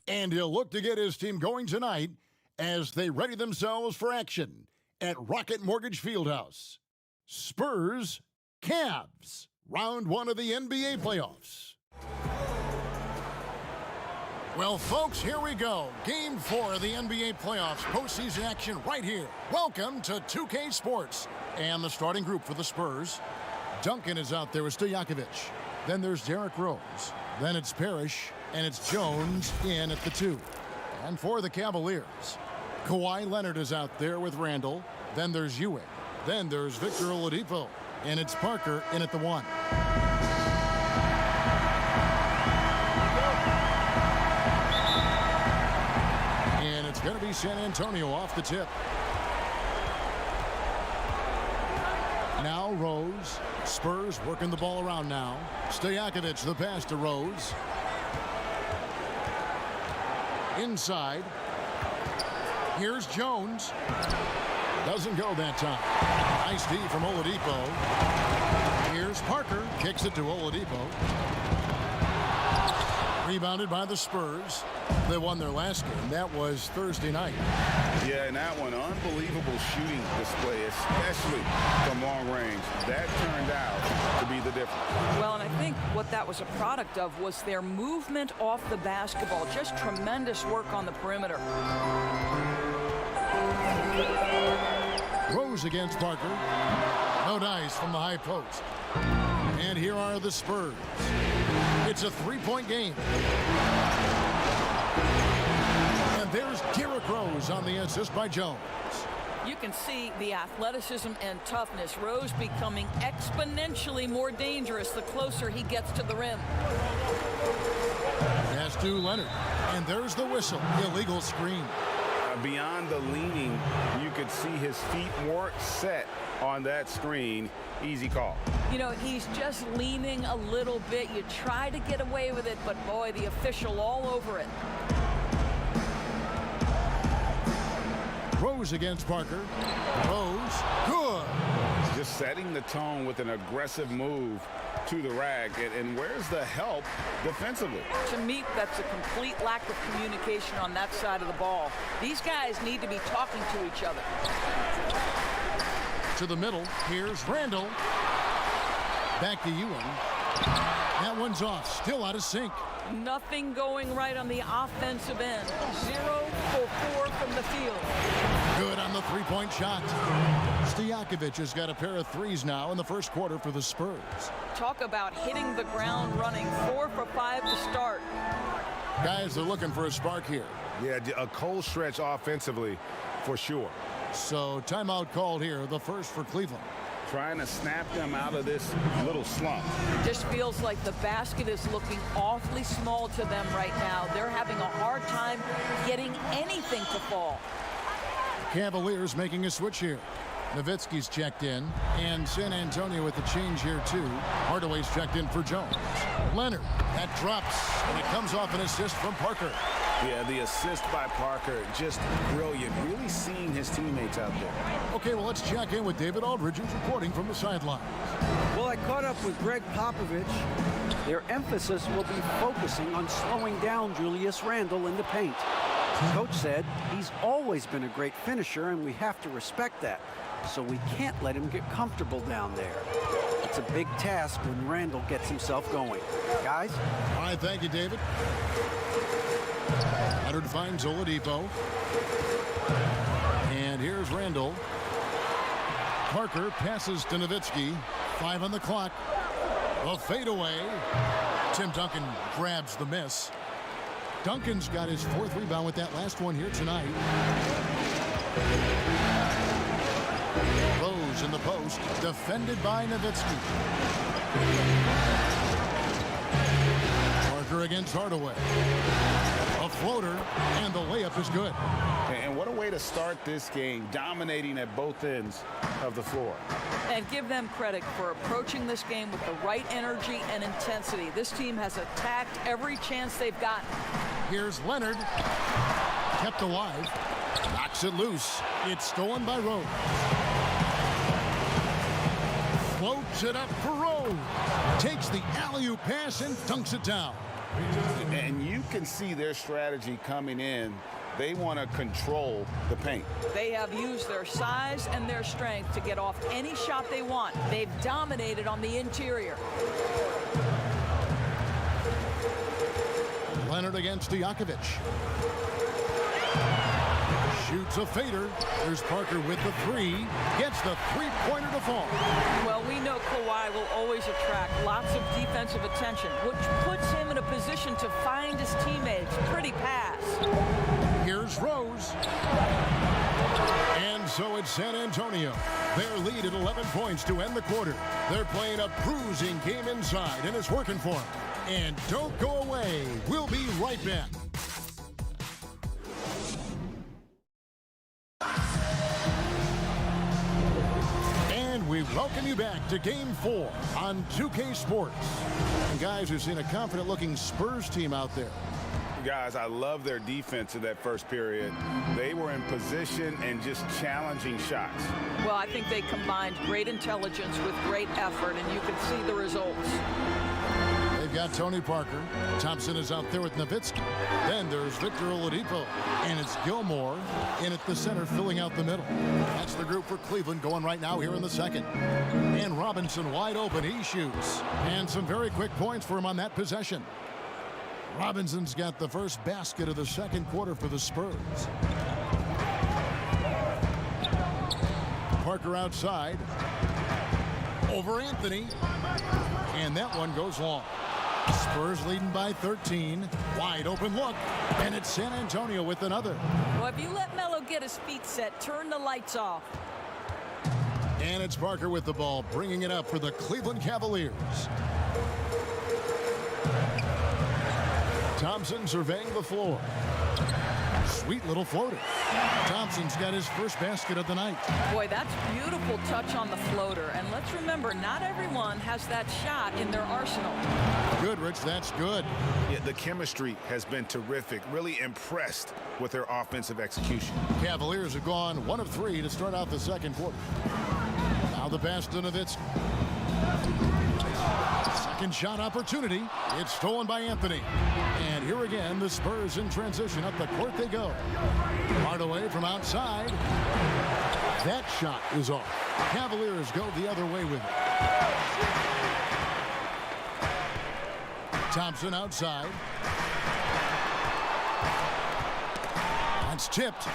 And he'll look to get his team going tonight as they ready themselves for action at Rocket Mortgage Fieldhouse. Spurs, Cavs, round one of the NBA playoffs. Well, folks, here we go. Game 4 of the NBA playoffs. Postseason action right here. Welcome to 2K Sports. And the starting group for the Spurs. Duncan is out there with Stojakovic. Then there's Derrick Rose. Then it's Parrish. And it's Jones in at the 2. And for the Cavaliers, Kawhi Leonard is out there with Randall. Then there's Ewing. Then there's Victor Oladipo. And it's Parker in at the 1. And it's going to be San Antonio off the tip. Now Rose. Spurs working the ball around now. Stojakovic the pass to Rose. Inside. Here's Jones. Doesn't go that time. Nice D from Oladipo. Here's Parker. Kicks it to Oladipo. Rebounded by the Spurs. They won their last game. That was Thursday night. Yeah, and that one, unbelievable shooting display, especially from long range. That turned out to be the difference. Well, and I think what that was a product of was their movement off the basketball. Just tremendous work on the perimeter. Rose against Parker. No dice from the high post. And here are the Spurs. It's a three-point game. And there's Derrick Rose on the assist by Jones. You can see the athleticism and toughness. Rose becoming exponentially more dangerous the closer he gets to the rim. Pass to Leonard. And there's the whistle. Illegal screen. Beyond the leaning, you could see his feet weren't set on that screen. Easy call. You know, he's just leaning a little bit. You try to get away with it, but boy, the official all over it. Rose against Parker. Rose, good. Just setting the tone with an aggressive move to the rack. And where's the help defensively? To me, that's a complete lack of communication on that side of the ball. These guys need to be talking to each other. To the middle, here's Randall. Back to Ewing. That one's off, still out of sync. Nothing going right on the offensive end. 0 for 4 from the field. Good on the three-point shot. Stojakovic has got a pair of threes now in the first quarter for the Spurs. Talk about hitting the ground running. 4 for 5 to start. Guys, they're looking for a spark here. Yeah, a cold stretch offensively for sure. So timeout called here, the first for Cleveland. Trying to snap them out of this little slump. Just feels like the basket is looking awfully small to them right now. They're having a hard time getting anything to fall. Cavaliers making a switch here. Nowitzki's checked in, and San Antonio with the change here too. Hardaway's checked in for Jones. Leonard, that drops, and it comes off an assist from Parker. Yeah, the assist by Parker, just brilliant. Really seeing his teammates out there. Okay, well, let's check in with David Aldridge, who's reporting from the sidelines. Well, I caught up with Greg Popovich. Their emphasis will be focusing on slowing down Julius Randle in the paint. Coach said he's always been a great finisher, and we have to respect that. So we can't let him get comfortable down there. It's a big task when Randle gets himself going. Guys? All right, thank you, David. Leonard finds Oladipo. And here's Randle. Parker passes to Nowitzki. 5 on the clock. A fadeaway. Tim Duncan grabs the miss. Duncan's got his 4th rebound with that last one here tonight. Rose in the post, defended by Nowitzki. Parker against Hardaway. A floater, and the layup is good. And what a way to start this game, dominating at both ends of the floor. And give them credit for approaching this game with the right energy and intensity. This team has attacked every chance they've gotten. Here's Leonard. Kept alive. Knocks it loose. It's stolen by Rose. Floats it up for Rose. Takes the alley-oop pass and dunks it down. And you can see their strategy coming in. They want to control the paint. They have used their size and their strength to get off any shot they want. They've dominated on the interior. Leonard against Stojakovic. Shoots a fader. There's Parker with the three. Gets the three-pointer to fall. Well, we know Kawhi will always attract lots of defensive attention, which puts him in a position to find his teammates. Pretty pass. Here's Rose. And so it's San Antonio. Their lead at 11 points to end the quarter. They're playing a bruising game inside, and it's working for them. And don't go away. We'll be right back. And we welcome you back to Game 4 on 2K Sports. And guys, we've seen a confident-looking Spurs team out there. Guys, I love their defense in that first period. They were in position and just challenging shots. Well, I think they combined great intelligence with great effort, and you can see the results. They've got Tony Parker. Thompson is out there with Nowitzki. Then there's Victor Oladipo. And it's Gilmore in at the center, filling out the middle. That's the group for Cleveland going right now here in the second. And Robinson wide open. He shoots. And some very quick points for him on that possession. Robinson's got the first basket of the second quarter for the Spurs. Parker outside. Over Anthony. And that one goes long. Spurs leading by 13. Wide open look. And it's San Antonio with another. Well, if you let Melo get his feet set, turn the lights off. And it's Parker with the ball, bringing it up for the Cleveland Cavaliers. Thompson surveying the floor. Sweet little floater. Thompson's got his first basket of the night. Boy, that's beautiful touch on the floater. And let's remember, not everyone has that shot in their arsenal. Goodrich, that's good. Yeah, the chemistry has been terrific. Really impressed with their offensive execution. Cavaliers have gone 1 of 3 to start out the second quarter. Now the pass to Nowitzki. Second shot opportunity. It's stolen by Anthony. And here again, the Spurs in transition. Up the court they go. Hardaway from outside. That shot is off. Cavaliers go the other way with it. Thompson outside. That's tipped.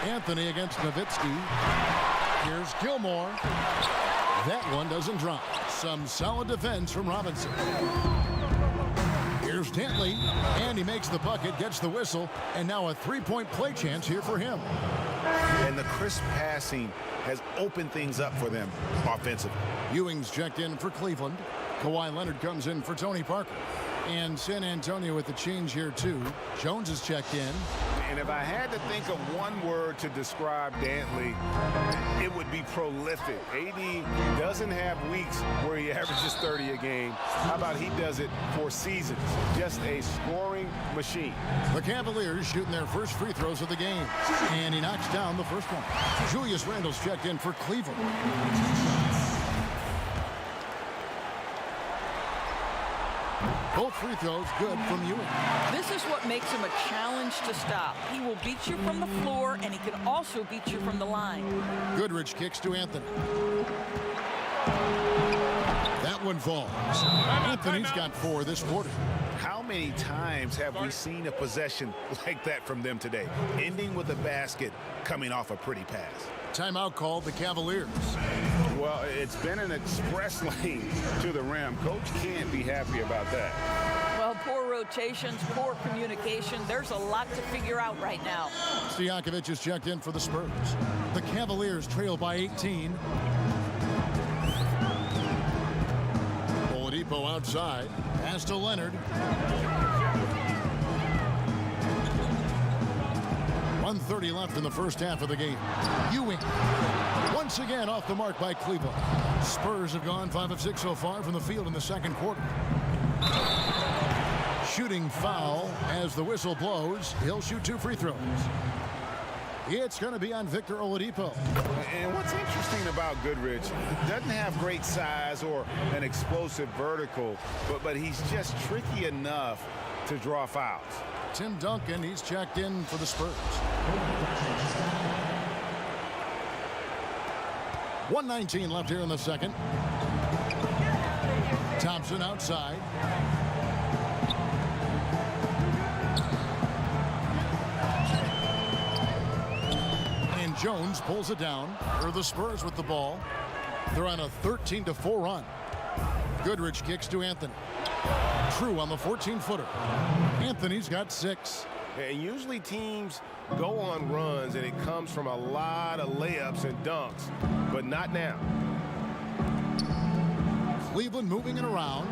Anthony against Nowitzki. Here's Gilmore. That one doesn't drop. Some solid defense from Robinson. Here's Dantley, and he makes the bucket, gets the whistle, and now a three-point play chance here for him. And the crisp passing has opened things up for them offensively. Ewing's checked in for Cleveland. Kawhi Leonard comes in for Tony Parker. And San Antonio with the change here, too. Jones is checked in. And if I had to think of one word to describe Dantley, it would be prolific. AD doesn't have weeks where he averages 30 a game. How about he does it for seasons? Just a scoring machine. The Cavaliers shooting their first free throws of the game. And he knocks down the first one. Julius Randle's checked in for Cleveland. Both free throws good from Ewing. This is what makes him a challenge to stop. He will beat you from the floor, and he can also beat you from the line. Goodrich kicks to Anthony. That one falls. Anthony's got 4 this quarter. How many times have we seen a possession like that from them today? Ending with a basket, coming off a pretty pass. Timeout called the Cavaliers. Well, it's been an express lane to the rim. Coach can't be happy about that. Well, poor rotations, poor communication. There's a lot to figure out right now. Stojakovic is checked in for the Spurs. The Cavaliers trail by 18. Oladipo outside. Pass to Leonard. 1:30 left in the first half of the game. Ewing once again off the mark by Cleveland. Spurs have gone 5 of 6 so far from the field in the second quarter. Shooting foul as the whistle blows. He'll shoot 2 free throws. It's going to be on Victor Oladipo. And what's interesting about Goodrich, doesn't have great size or an explosive vertical, but he's just tricky enough to draw fouls. Tim Duncan, he's checked in for the Spurs. 1:19 left here in the second. Thompson outside. And Jones pulls it down. For the Spurs with the ball. They're on a 13-4 run. Goodrich kicks to Anthony. True on the 14-footer. Anthony's got 6. And usually teams go on runs and it comes from a lot of layups and dunks, but not now. Cleveland moving it around.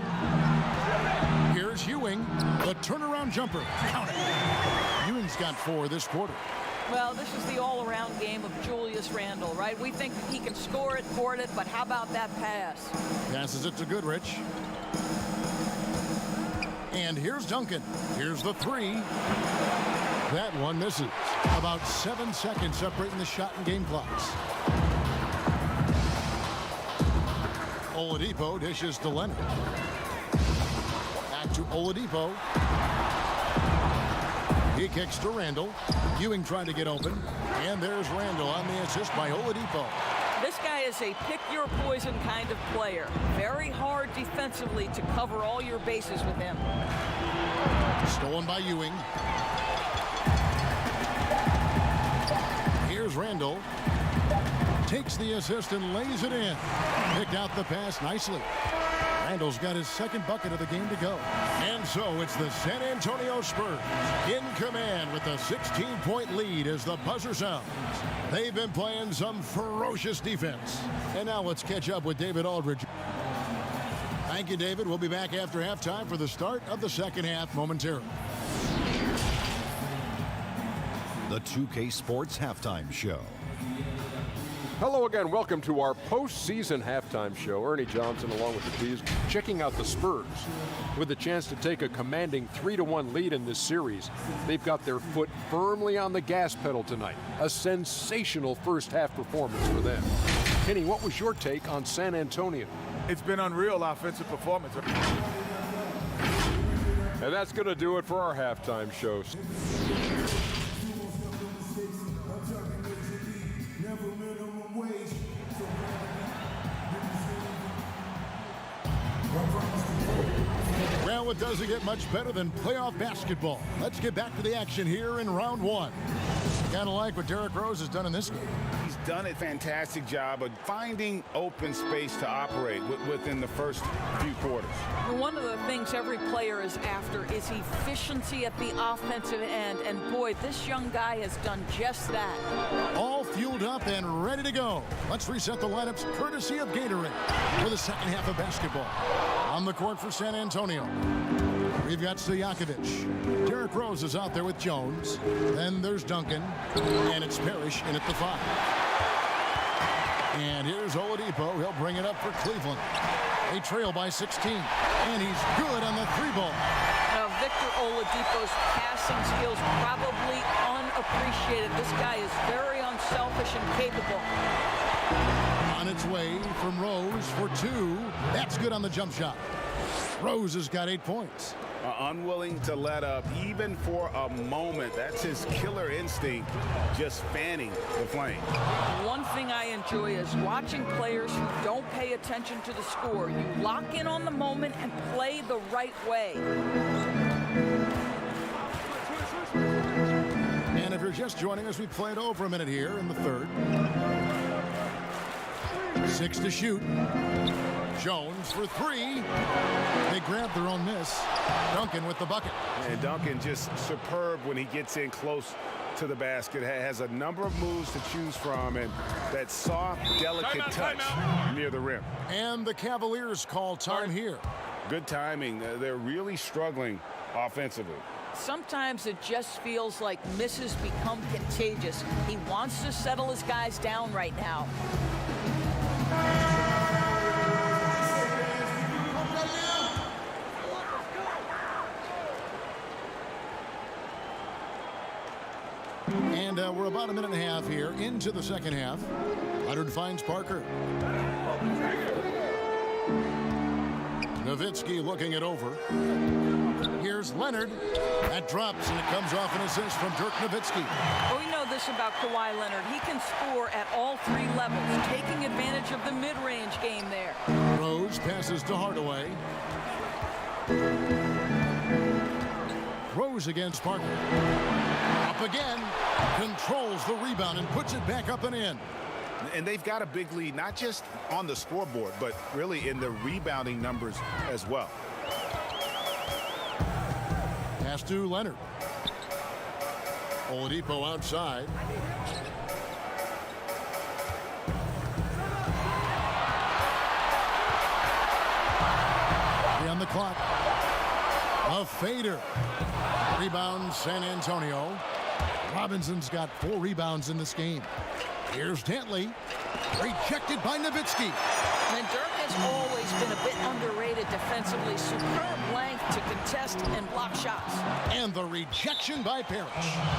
Here's Ewing, the turnaround jumper. Count it. Ewing's got 4 this quarter. Well, this is the all-around game of Julius Randle, right? We think he can score it, board it, but how about that pass? Passes it to Goodrich. And here's Duncan. Here's the 3. That one misses. About 7 seconds separating the shot and game clocks. Oladipo dishes to Leonard. Back to Oladipo. He kicks to Randle. Ewing trying to get open. And there's Randle on the assist by Oladipo. This guy is a pick-your-poison kind of player. Very hard defensively to cover all your bases with him. Stolen by Ewing. Here's Randle. Takes the assist and lays it in. Picked out the pass nicely. Randle's got his second bucket of the game to go. And so it's the San Antonio Spurs in command with a 16-point lead as the buzzer sounds. They've been playing some ferocious defense. And now let's catch up with David Aldridge. Thank you, David. We'll be back after halftime for the start of the second half momentarily. The 2K Sports Halftime Show. Hello again. Welcome to our postseason halftime show. Ernie Johnson along with the D's checking out the Spurs with a chance to take a commanding 3-1 lead in this series. They've got their foot firmly on the gas pedal tonight. A sensational first half performance for them. Kenny, what was your take on San Antonio? It's been unreal offensive performance. And that's going to do it for our halftime show. Well, it doesn't get much better than playoff basketball. Let's get back to the action here in round 1. Kind of like what Derrick Rose has done in this game. He's done a fantastic job of finding open space to operate within the first few quarters. One of the things every player is after is efficiency at the offensive end. And boy, this young guy has done just that. All fueled up and ready to go. Let's reset the lineups courtesy of Gatorade for the second half of basketball. On the court for San Antonio, we've got Stojakovic. Derrick Rose is out there with Jones. Then there's Duncan. And it's Parrish in at the 5. And here's Oladipo. He'll bring it up for Cleveland. They trail by 16. And he's good on the 3-ball. Now, Victor Oladipo's passing skills probably unappreciated. This guy is very unselfish and capable. On its way from Rose for 2. That's good on the jump shot. Rose has got 8 points. Unwilling to let up even for a moment. That's his killer instinct, just fanning the flame. One thing I enjoy is watching players who don't pay attention to the score. You lock in on the moment and play the right way. And if you're just joining us, we played over a minute here in the third. 6 to shoot. Jones for 3. They grab their own miss. Duncan with the bucket. And Duncan just superb when he gets in close to the basket. Has a number of moves to choose from and that soft, delicate touch near the rim. And the Cavaliers call time here. Good timing. They're really struggling offensively. Sometimes it just feels like misses become contagious. He wants to settle his guys down right now. And we're about a minute and a half here into the second half. Leonard finds Parker. Nowitzki looking it over. Here's Leonard. That drops, and it comes off an assist from Dirk Nowitzki. Well, we know this about Kawhi Leonard. He can score at all three levels, taking advantage of the mid-range game there. Rose passes to Hardaway. Rose against Parker. Up again. Controls the rebound and puts it back up and in. And they've got a big lead, not just on the scoreboard, but really in the rebounding numbers as well. Pass to Leonard. Oladipo outside. On the clock. A fader. Rebound San Antonio. Robinson's got 4 rebounds in this game. Here's Dantley. Rejected by Nowitzki. And Dirk has always been a bit underrated defensively. Superb length to contest and block shots. And the rejection by Parrish.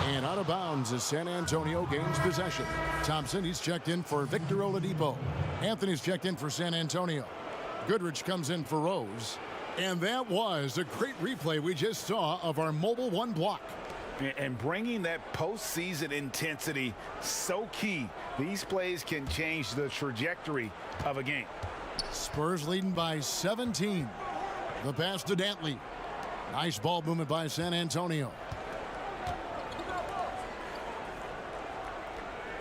And out of bounds as San Antonio gains possession. Thompson, he's checked in for Victor Oladipo. Anthony's checked in for San Antonio. Goodrich comes in for Rose. And that was a great replay we just saw of our Mobile One block. And bringing that postseason intensity, so key. These plays can change the trajectory of a game. Spurs leading by 17. The pass to Dantley. Nice ball movement by San Antonio.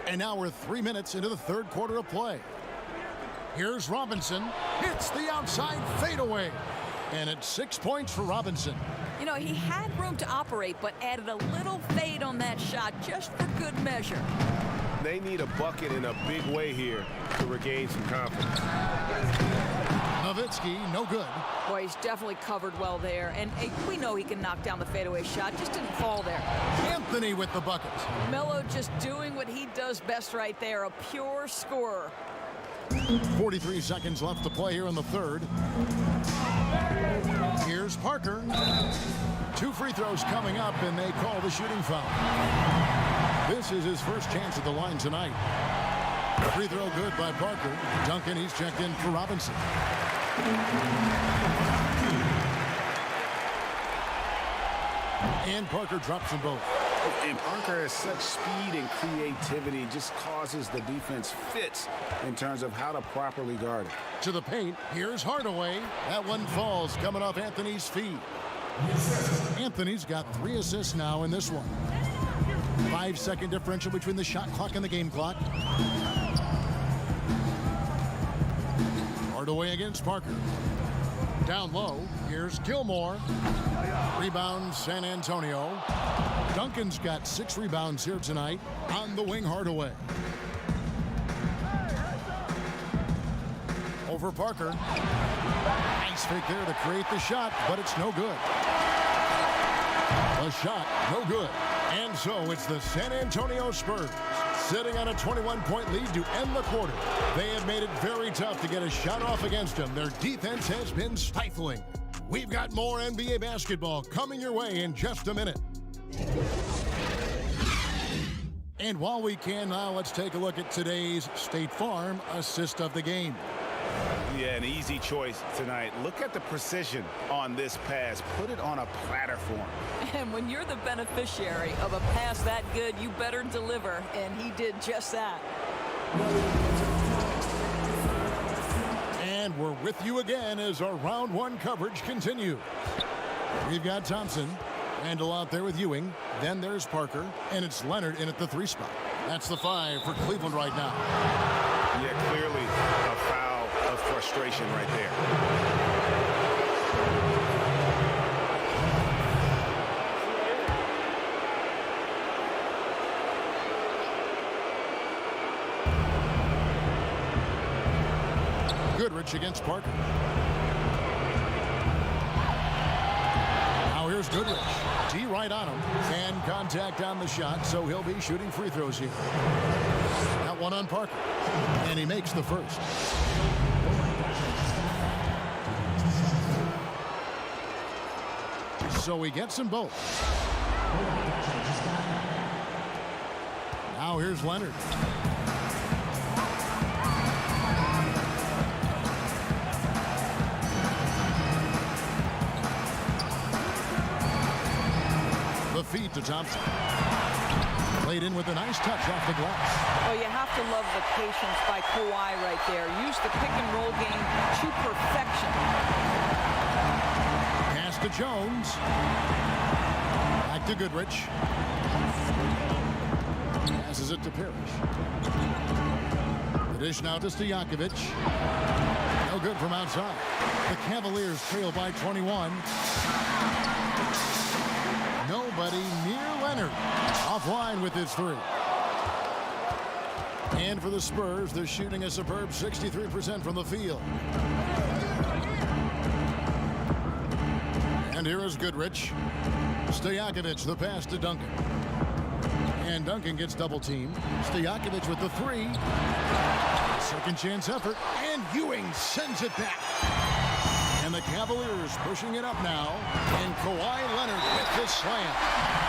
And now we're 3 minutes into the third quarter of play. Here's Robinson. Hits the outside fadeaway. And it's 6 points for Robinson. You know, he had room to operate, but added a little fade on that shot just for good measure. They need a bucket in a big way here to regain some confidence. Nowitzki, no good. Boy, he's definitely covered well there. And we know he can knock down the fadeaway shot, just didn't fall there. Anthony with the bucket. Melo just doing what he does best right there, a pure scorer. 43 seconds left to play here in the third. Here's Parker. 2 free throws coming up, and they call the shooting foul. This is his first chance at the line tonight. Free throw good by Parker. Duncan, he's checked in for Robinson. And Parker drops them both. And Parker has such speed and creativity, just causes the defense fits in terms of how to properly guard it. To the paint, here's Hardaway. That one falls, coming off Anthony's feet. Anthony's got 3 assists now in this one. 5-second differential between the shot clock and the game clock. Hardaway against Parker. Down low, here's Gilmore. Rebound San Antonio. Duncan's got 6 rebounds here tonight. On the wing, Hardaway. Over Parker. Nice fake there to create the shot, but it's no good. A shot, no good. And so it's the San Antonio Spurs sitting on a 21-point lead to end the quarter. They have made it very tough to get a shot off against them. Their defense has been stifling. We've got more NBA basketball coming your way in just a minute. And while we can now, let's take a look at today's State Farm assist of the game. Yeah, an easy choice tonight. Look at the precision on this pass. Put it on a platter for him. And when you're the beneficiary of a pass that good, you better deliver. And he did just that. And we're with you again as our round 1 coverage continues. We've got Thompson. Randall out there with Ewing. Then there's Parker. And it's Leonard in at the 3 spot. That's the 5 for Cleveland right now. Yeah, clearly a foul of frustration right there. Goodrich against Parker. Now here's Goodrich. D right on him. And contact on the shot, so he'll be shooting free throws here. That one on Parker. And he makes the first. So he gets them both. Here's Leonard. The feed to Thompson. Played in with a nice touch off the glass. Oh, you have to love the patience by Kawhi right there. Use the pick and roll game to perfection. Pass to Jones. Back to Goodrich. Passes it to Parrish. The dish now to Stojakovic. No good from outside. The Cavaliers trail by 21. Nobody near Leonard. Offline with his three. And for the Spurs, they're shooting a superb 63% from the field. And here is Goodrich. Stojakovic, the pass to Duncan. And Duncan gets double teamed. Stojakovic with the three. Second chance effort. And Ewing sends it back. And the Cavaliers pushing it up now. And Kawhi Leonard with the slam.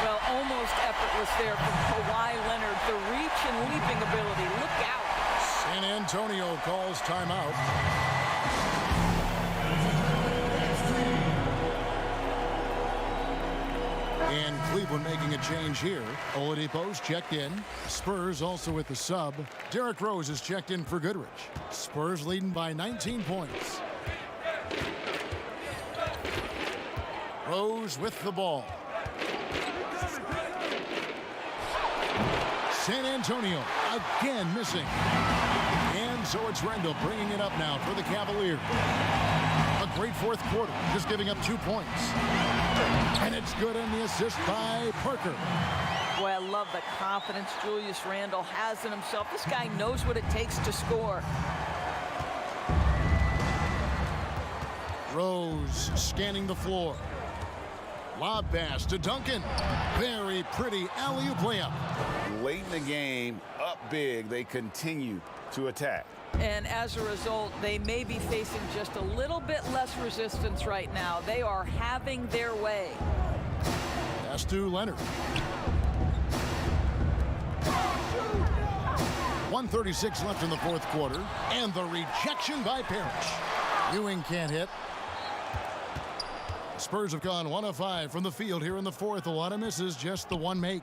Well, almost effortless there from Kawhi Leonard. The reach and leaping ability. Look out. San Antonio calls timeout. And Cleveland making a change here. Oladipo's checked in. Spurs also with the sub. Derrick Rose is checked in for Goodrich. Spurs leading by 19 points. Rose with the ball. San Antonio again missing. And so it's Randall bringing it up now for the Cavaliers. A great fourth quarter, just giving up 2 points. And it's good on the assist by Parker. Boy, I love the confidence Julius Randle has in himself. This guy knows what it takes to score. Rose scanning the floor. Lob pass to Duncan. Very pretty alley-oop layup. Late in the game, up big, they continue to attack. And as a result, they may be facing just a little bit less resistance right now. They are having their way. Pass to Leonard. 1:36 left in the fourth quarter. And the rejection by Parrish. Ewing can't hit. Spurs have gone 1 of 5 from the field here in the fourth. A lot of misses, just the one make.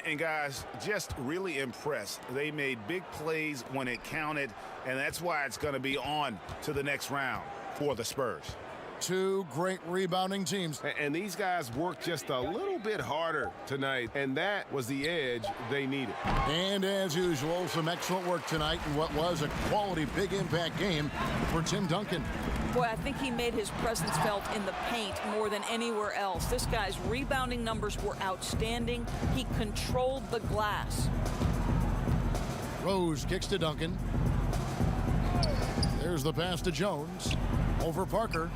And guys, just really impressed. They made big plays when it counted, and that's why it's going to be on to the next round for the Spurs. Two great rebounding teams. And these guys worked just a little bit harder tonight, and that was the edge they needed. And as usual, some excellent work tonight in what was a quality big impact game for Tim Duncan. Boy, I think he made his presence felt in the paint more than anywhere else. This guy's rebounding numbers were outstanding. He controlled the glass. Rose kicks to Duncan. There's the pass to Jones. Over Parker.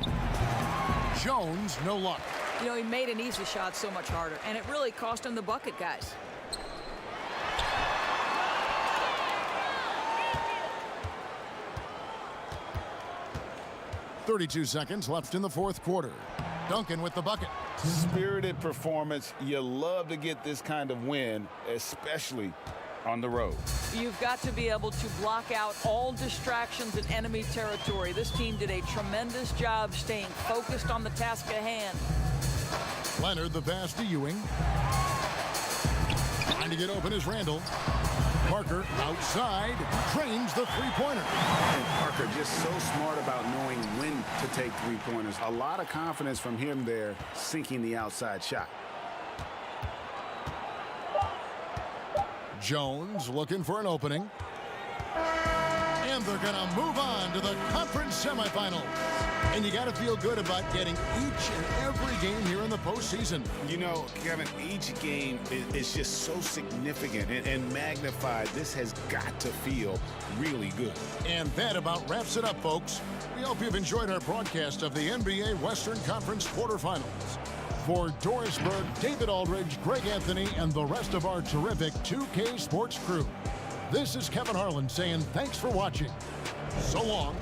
Jones, no luck. You know, he made an easy shot so much harder, and it really cost him the bucket, guys. .32 seconds left in the fourth quarter. Duncan with the bucket. Spirited performance. You love to get this kind of win, especially on the road. You've got to be able to block out all distractions in enemy territory. This team did a tremendous job staying focused on the task at hand. Leonard, the pass to Ewing. Trying to get open is Randall. Parker outside, drains the three-pointer. And Parker just so smart about knowing when to take three-pointers. A lot of confidence from him there, sinking the outside shot. Jones looking for an opening. And they're going to move on to the conference semifinals. And you got to feel good about getting each and every game here in the postseason. You know, Kevin, each game is just so significant and magnified. This has got to feel really good. And that about wraps it up, folks. We hope you've enjoyed our broadcast of the NBA Western Conference quarterfinals. For Doris Berg, David Aldridge, Greg Anthony, and the rest of our terrific 2K Sports crew, this is Kevin Harlan saying thanks for watching. So long.